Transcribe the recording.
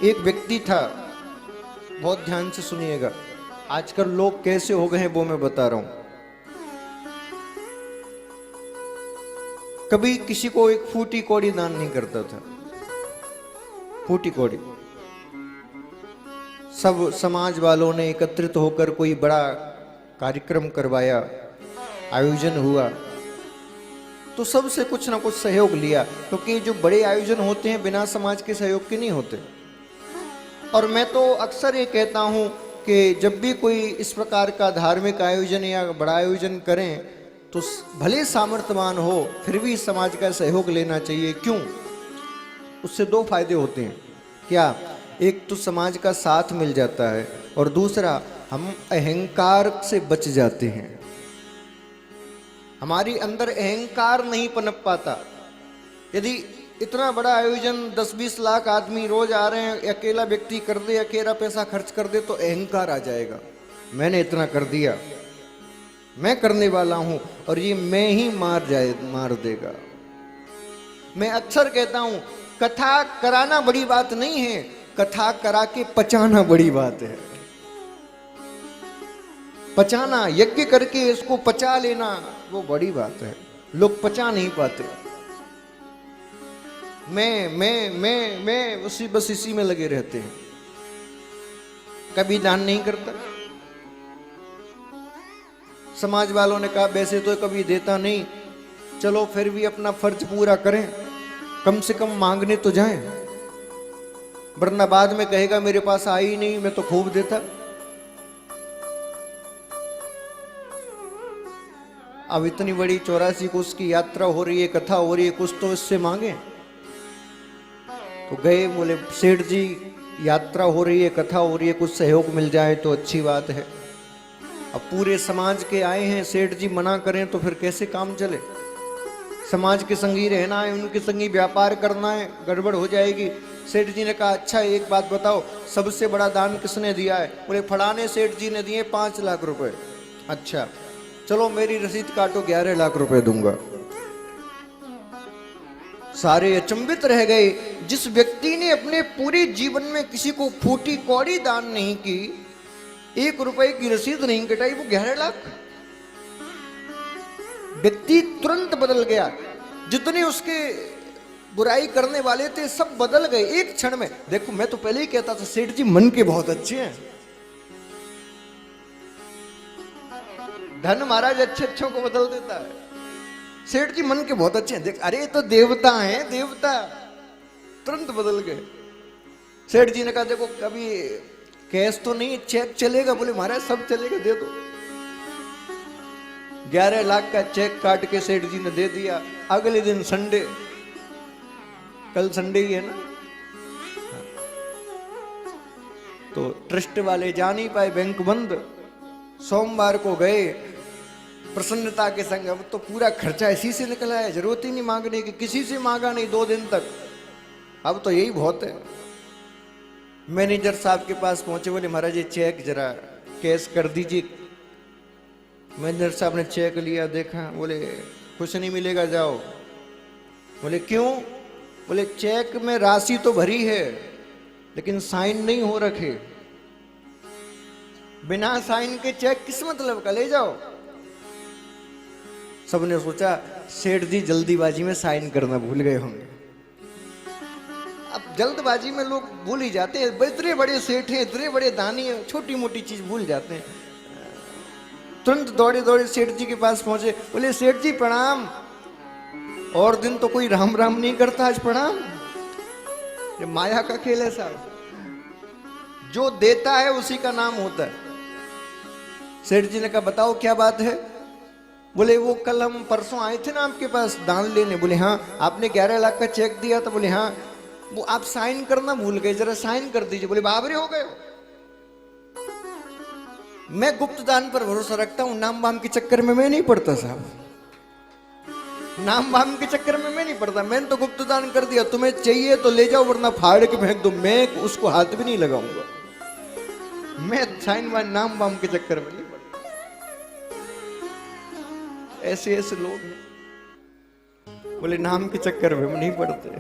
एक व्यक्ति था, बहुत ध्यान से सुनिएगा। आजकल लोग कैसे हो गए हैं वो मैं बता रहा हूं। कभी किसी को एक फूटी कौड़ी दान नहीं करता था। फूटी कौड़ी सब समाज वालों ने एकत्रित होकर कोई बड़ा कार्यक्रम करवाया, आयोजन हुआ, तो सबसे कुछ ना कुछ सहयोग लिया, क्योंकि जो बड़े आयोजन होते हैं बिना समाज के सहयोग के नहीं होते। और मैं तो अक्सर ये कहता हूं कि जब भी कोई इस प्रकार का धार्मिक आयोजन या बड़ा आयोजन करें तो भले सामर्थ्यवान हो फिर भी समाज का सहयोग लेना चाहिए। क्यों? उससे दो फायदे होते हैं। क्या? एक तो समाज का साथ मिल जाता है और दूसरा हम अहंकार से बच जाते हैं। हमारी अंदर अहंकार नहीं पनप पाता। यदि इतना बड़ा आयोजन 10-20 लाख आदमी रोज आ रहे हैं, अकेला व्यक्ति कर दे, अकेला पैसा खर्च कर दे तो अहंकार आ जाएगा। मैंने इतना कर दिया, मैं करने वाला हूं और ये मैं ही मार देगा। मैं अक्सर कहता हूं कथा कराना बड़ी बात नहीं है, कथा करा के पचाना बड़ी बात है। पचाना, यज्ञ करके इसको पचा लेना वो बड़ी बात है। लोग पचा नहीं पाते। मैं बस इसी में लगे रहते हैं। कभी दान नहीं करता। समाज वालों ने कहा वैसे तो कभी देता नहीं, चलो फिर भी अपना फर्ज पूरा करें, कम से कम मांगने तो जाएं, वरना बाद में कहेगा मेरे पास आई ही नहीं, मैं तो खूब देता। अब इतनी बड़ी 84 कोस की यात्रा हो रही है, कथा हो रही है, कुछ तो इससे मांगे। तो गए, बोले सेठ जी यात्रा हो रही है, कथा हो रही है, कुछ सहयोग मिल जाए तो अच्छी बात है। अब पूरे समाज के आए हैं, सेठ जी मना करें तो फिर कैसे काम चले? समाज के संगी रहना है, उनके संगी व्यापार करना है, गड़बड़ हो जाएगी। सेठ जी ने कहा अच्छा एक बात बताओ, सबसे बड़ा दान किसने दिया है? बोले फलाने सेठ जी ने दिए 5 लाख रुपए। अच्छा चलो मेरी रसीद काटो, 11 लाख रुपए दूंगा। सारे अचंभित रह गए। जिस व्यक्ति ने अपने पूरे जीवन में किसी को फूटी कौड़ी दान नहीं की, 1 रुपए की रसीद नहीं कटाई, वो 11 लाख। व्यक्ति तुरंत बदल गया। जितने उसके बुराई करने वाले थे सब बदल गए एक क्षण में। देखो मैं तो पहले ही कहता था सेठ जी मन के बहुत अच्छे हैं। धन महाराज अच्छे अच्छों को बदल देता है। सेठ जी मन के बहुत अच्छे हैं। देख अरे तो देवता हैं, देवता। तुरंत बदल गए। सेठ जी ने कहा देखो कभी कैश तो नहीं, चेक चलेगा? बोले महाराज सब चलेगा, दे दो। 11 लाख का चेक काट के सेठ जी ने दे दिया। अगले दिन संडे, कल संडे ही है ना, तो ट्रस्ट वाले जा नहीं पाए, बैंक बंद। सोमवार को गए प्रसन्नता के संग। अब तो पूरा खर्चा इसी से निकला है, जरूरत ही नहीं मांगने की, किसी से मांगा नहीं 2 दिन तक। अब तो यही बहुत है। मैनेजर साहब के पास पहुंचे, बोले महाराज ये चेक जरा कैश कर दीजिए। मैनेजर साहब ने चेक लिया, देखा, बोले कुछ नहीं मिलेगा, जाओ। बोले क्यों? बोले चेक में राशि तो भरी है लेकिन साइन नहीं हो रखे। बिना साइन के चेक किस मतलब का, ले जाओ। सबने सोचा सेठ जी जल्दीबाजी में साइन करना भूल गए होंगे। अब जल्दबाजी में लोग भूल ही जाते हैं। इतने बड़े सेठ हैं, इतने बड़े दानी हैं, छोटी मोटी चीज भूल जाते हैं। तुरंत दौड़े दौड़े सेठ जी के पास पहुंचे। बोले सेठ जी प्रणाम। और दिन तो कोई राम राम नहीं करता, आज प्रणाम। ये माया का खेल है साहब। जो देता है उसी का नाम होता है। सेठ जी ने कहा बताओ क्या बात है? बोले वो कल हम परसों आए थे ना आपके पास दान लेने। बोले हाँ। आपने 11 लाख का चेक दिया था? बोले हाँ। वो आप साइन करना भूल गए, जरा साइन कर दीजिए। बोले बाबरे हो गए। मैं गुप्त दान पर भरोसा रखता हूं, नाम वाम के चक्कर में मैं नहीं पड़ता साहब। नाम वाम के चक्कर में मैं नहीं पड़ता। मैंने तो गुप्त दान कर दिया, तुम्हें चाहिए तो ले जाओ वरना फाड़ के फेंक दो, मैं उसको हाथ भी नहीं लगाऊंगा। मैं साइन वाइन नाम वाम के चक्कर में नहीं पड़ता। ऐसे ऐसे लोग बोले नाम के चक्कर में नहीं पड़ते।